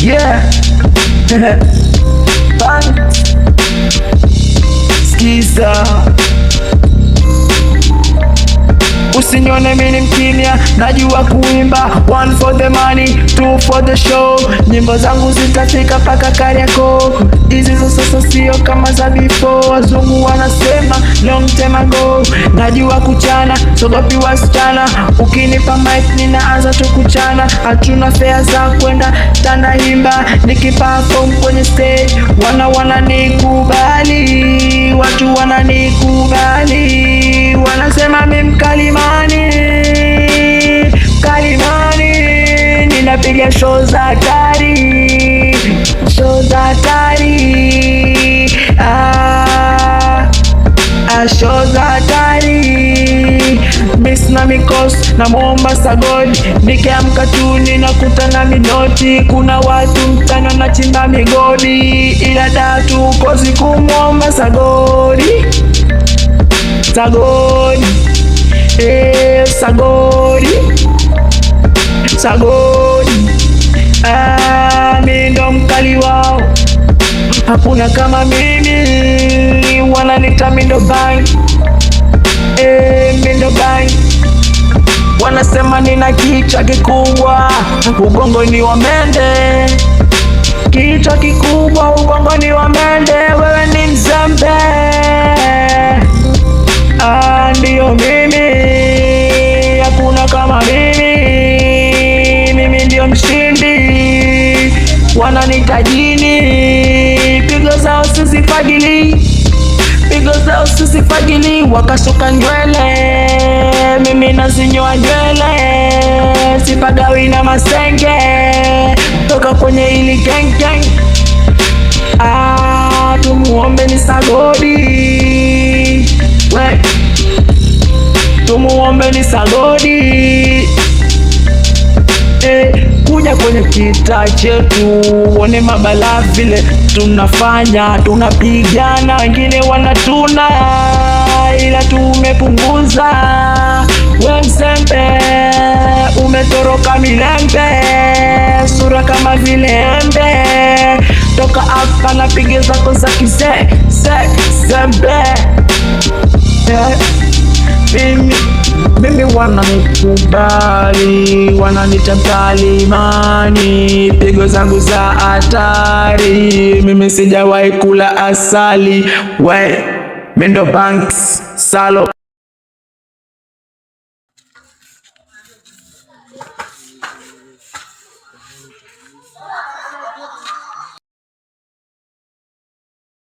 Yeah. Skiza. Usinione mimi mkimya, najua kuimba. 1 for the money, 2 for the show. Nyimbo zangu zitafika paka Kariakoo. Hizi za sasa sio kama za before. Wazungu wanasema long time ago. Najua kuchana, sogopi wasichana. Ukinipa mic ninaanza tu kuchana. Hatuna fare za kwenda Tandahimba. Nikiperform kwenye stage wananikubali. Watu wananikubali. Wanasema mimi mkalimani, ninapiga show za hatari, show za hatari, show za hatari. Miss na mikos na muomba sagodi, nikiamka tu ninakutana minoti. Kuna watu mtano na chimba migodi, ila datu kosi kumuomba sagodi, sagodi, sagodi, sagodi. Mimi ndo mkali wao, hakuna kama mimi. Wananita Mindo Bang, Mindo Bang. Wanasema nina kichwa kikubwa, ubongo ni wa mende. Kichwa kikubwa, ubongo ni wa mende. Wewe ni mzembe. Ndio mimi, hakuna kama mimi. Mimi ndio mshindi, wananita jini. Pigo zao sizifagili, pigo zao sizifagili. Wakasuka nywele, mimi nazinyoa nywele. Sipagawi na masenge, toka kwenye ili gang gang. Tumuombe ni sagodi, we, tumuombe ni sagodi. Kuja kwenye kita chetu, uone mabala vile tunafanya. Tunapigana, wengine wanatuna, ila tumepunguza. We mzembe, umetoroka milembe, sura kama vile embe. Toka hapa na piga zako za kizee, zembe. Mimi wananikubali, wananita mkalimani. Pigo zangu za hatari, mimi sijawahi kula asali. We, Mindo Banks, Salo.